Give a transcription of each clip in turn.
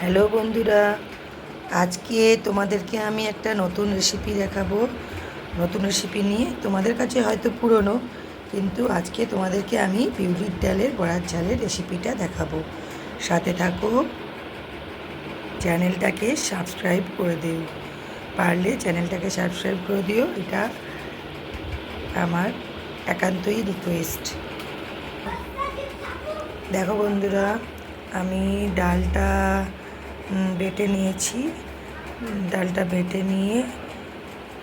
Hello বন্ধুরা, আজকে তোমাদেরকে আমি একটা নতুন রেসিপি দেখাবো। নতুন রেসিপি নিয়ে তোমাদের কাছে হয়তো পুরনো, কিন্তু আজকে তোমাদেরকে আমি বিউলির ডালের বড়ার ঝালের রেসিপিটা দেখাবো। সাথে থাকো, চ্যানেলটাকে সাবস্ক্রাইব করে দিও, পারলে চ্যানেলটাকে সাবস্ক্রাইব করে দিও, এটা আমার একান্তই রিকোয়েস্ট। দেখো বন্ধুরা, আমি ডালটা বেটে নিয়েছি। ডালটা বেটে নিয়ে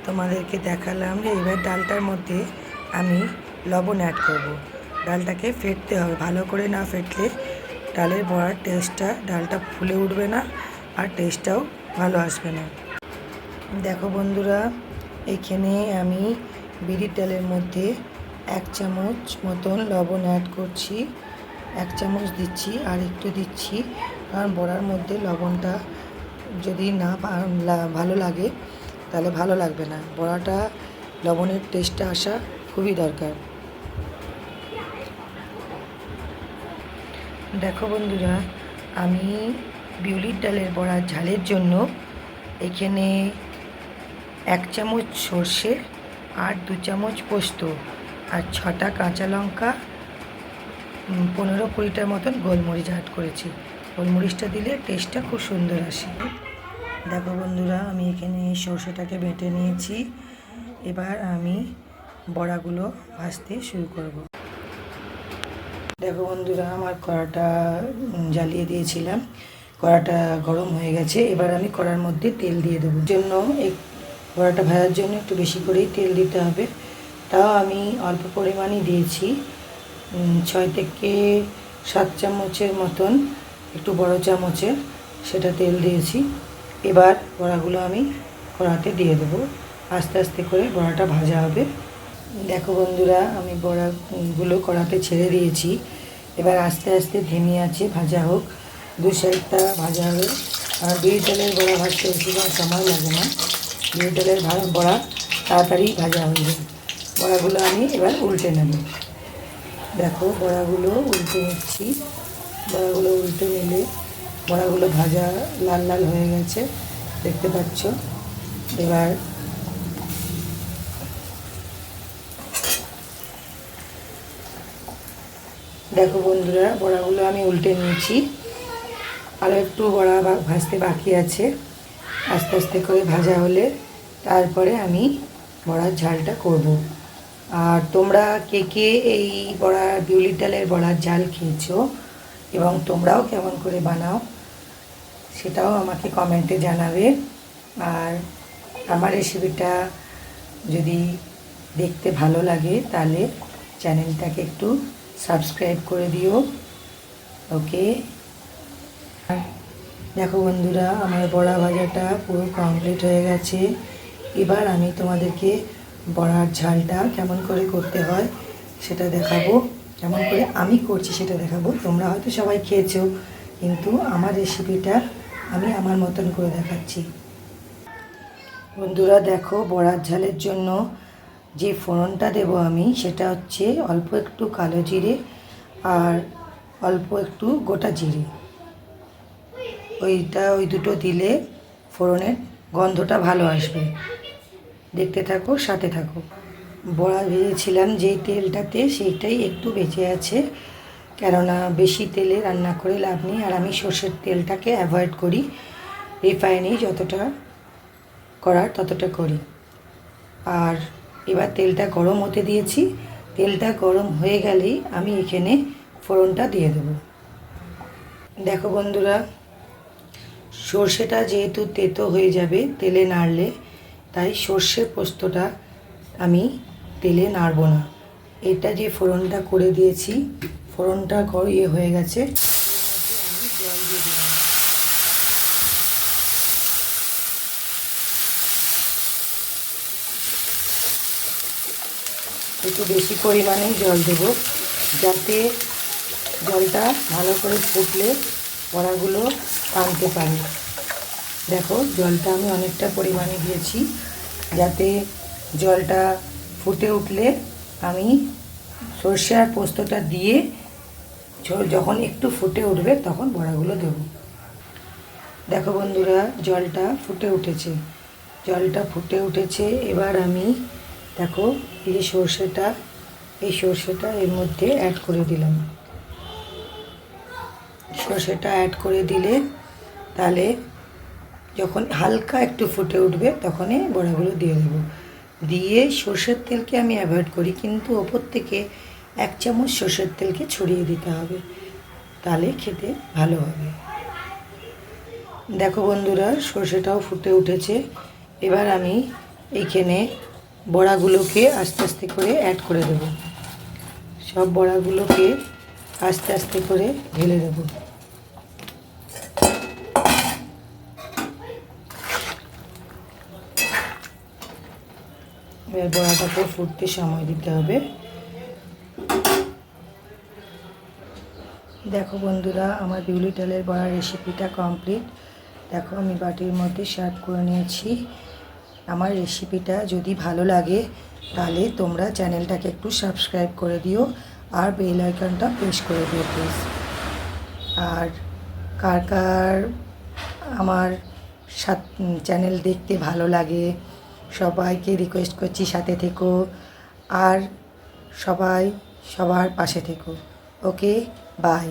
তোমাদেরকে দেখালাম যে এবার ডালটার মধ্যে আমি লবণ অ্যাড করব। ডালটাকে ফেটতে হবে, ভালো করে না ফেটলে ডালের বড়ার টেস্টটা, ডালটা ফুলে উঠবে না আর টেস্টটাও ভালো আসবে না। দেখো বন্ধুরা, এখানে আমি বিউলির ডালের মধ্যে 1 চামচ মতন লবণ অ্যাড করছি। 1 চামচ দিচ্ছি, আর একটু দিচ্ছি, কারণ বড়ার মধ্যে লবণটা যদি না ভালো লাগে তাহলে ভালো লাগবে না। বড়াটা লবণের টেস্টটা আসা খুবই দরকার। দেখো বন্ধুরা, আমি বিউলির ডালের বড়ার ঝালের জন্য এখানে 1 চামচ সর্ষে আর 2 চামচ পোস্ত আর 6টা কাঁচা লঙ্কা, 15-20টার মতন গোলমরিচ অ্যাড করেছি। গোলমরিচটা দিলে টেস্টটা খুব সুন্দর আসে। দেখো বন্ধুরা, আমি এখানে সর্ষেটাকে বেটে নিয়েছি। এবার আমি বড়াগুলো ভাজতে শুরু করব। দেখো বন্ধুরা, আমার কড়াটা জ্বালিয়ে দিয়েছিলাম, কড়াটা গরম হয়ে গেছে। এবার আমি কড়ার মধ্যে তেল দিয়ে দেবো। জন্য বড়াটা ভাজার জন্য একটু বেশি করেই তেল দিতে হবে। তাও আমি অল্প পরিমাণই দিয়েছি, 6 থেকে 7 চামচের মতন, একটু বড় চামচের সেটা তেল দিয়েছি। এবার বড়াগুলো আমি কড়াতে দিয়ে দেবো। আস্তে আস্তে করে বড়াটা ভাজা হবে। দেখো বন্ধুরা, আমি বড়াগুলো কড়াতে ছেড়ে দিয়েছি। এবার আস্তে আস্তে ধিমি আছে ভাজা হোক, 2 সাইডটা ভাজা হবে। আর বিউলির ডালের বড়া ভাজতে বেশিক্ষণ সময় লাগে না। বিউলির ডালের বড়া তাড়াতাড়ি ভাজা হয়ে যায়। বড়াগুলো আমি এবার উল্টে নেব। দেখো, বড়াগুলো উল্টে নিচ্ছি। বড়াগুলো উল্টে নিলে বড়াগুলো ভাজা লাল লাল হয়ে গেছে, দেখতে পাচ্ছ। এবার দেখো বন্ধুরা, বড়াগুলো আমি উল্টে নিয়েছি। আরও একটু বড়া ভাজতে বাকি আছে। আস্তে আস্তে করে ভাজা হলে তারপরে আমি বড়ার ঝালটা করব। আর তোমরা কে কে এই বিউলির ডালের বড়ার ঝাল খেয়েছো এবং তোমরাও কেমন করে বানাও সেটাও আমাকে কমেন্টে জানাবে। আর আমার রেসিপিটা যদি দেখতে ভালো লাগে তাহলে চ্যানেলটাকে একটু সাবস্ক্রাইব করে দিও। ওকে। দেখো বন্ধুরা, আমার বড়া ভাজাটা পুরো কমপ্লিট হয়ে গেছে। এবার আমি তোমাদেরকে বড়ার ঝালটা কেমন করে করতে হয় সেটা দেখাবো। কেমন করে আমি করছি সেটা দেখাবো। তোমরা হয়তো সবাই খেয়েছো, কিন্তু আমার রেসিপিটা আমি আমার মতন করে দেখাচ্ছি। বন্ধুরা দেখো, বড়ার ঝালের জন্য যে ফোড়নটা দেব আমি, সেটা হচ্ছে অল্প একটু কালো জিরে আর অল্প একটু গোটা জিরে। ওই দুটো দিলে ফোড়নের গন্ধটা ভালো আসবে। দেখতে থাকো, সাথে থাকো। বড়া ভেজেছিলাম যেই তেলটাতে, সেইটাই একটু বেঁচে আছে, কেননা বেশি তেলে রান্না করে লাভ নেই। আর আমি সর্ষের তেলটাকে অ্যাভয়েড করি, রিফাইনেই যতটা করার ততটা করি। আর এবার তেলটা গরম হতে দিয়েছি। তেলটা গরম হয়ে গেলেই আমি এখানে ফোড়নটা দিয়ে দেব। দেখো বন্ধুরা, সর্ষেটা যেহেতু তেতো হয়ে যাবে তেলে নাড়লে, তাই সর্ষে পোস্তটা আমি তেলে নাড়ব না। এটা যে ফোড়নটা করে দিয়েছি, ফোড়নটা হয়ে গেছে, আমি জল দিয়ে দিলাম। একটু বেশি পরিমাণেই জল দেব, যাতে জলটা ভালো করে ফুটলে বড়াগুলো টানতে পারে। দেখো, জলটা আমি অনেকটা পরিমাণে দিয়েছি, যাতে জলটা ফুটে উঠলে আমি সর্ষে আর পোস্তটা দিয়ে যখন একটু ফুটে উঠবে তখন বড়াগুলো দেব। দেখো বন্ধুরা, জলটা ফুটে উঠেছে, জলটা ফুটে উঠেছে। এবার আমি দেখো এই যে সর্ষেটা এর মধ্যে অ্যাড করে দিলাম। সর্ষেটা অ্যাড করে দিলে তাহলে যখন হালকা একটু ফুটে উঠবে তখনই বড়াগুলো দিয়ে দেবো। দিয়ে সর্ষের তেলকে আমি অ্যাভয়েড করি, কিন্তু ওপর থেকে 1 চামচ সর্ষের তেলকে ছড়িয়ে দিতে হবে, তাহলে খেতে ভালো হবে। দেখো বন্ধুরা, সর্ষেটাও ফুটে উঠেছে। এবার আমি এইখানে বড়াগুলোকে আস্তে আস্তে করে অ্যাড করে দেব। সব বড়াগুলোকে আস্তে আস্তে করে ঢেলে দেব। এবার বড়াটাকে ফুটতে সময় দিতে হবে। দেখো বন্ধুরা, আমার বিউলি ডালের বড়া রেসিপিটা কমপ্লিট। দেখো আমি বাটির মধ্যে সার্ভ করে নিয়েছি। আমার রেসিপিটা যদি ভালো লাগে তাহলে তোমরা চ্যানেলটাকে একটু সাবস্ক্রাইব করে দিও আর বেল আইকনটা প্রেস করে দিও প্লিজ। আর কার কার আমার চ্যানেল দেখতে ভালো লাগে সবাইকে রিকোয়েস্ট করছি সাথে থেকো, আর সবাই সবার পাশে থেকো। ওকে, বাই।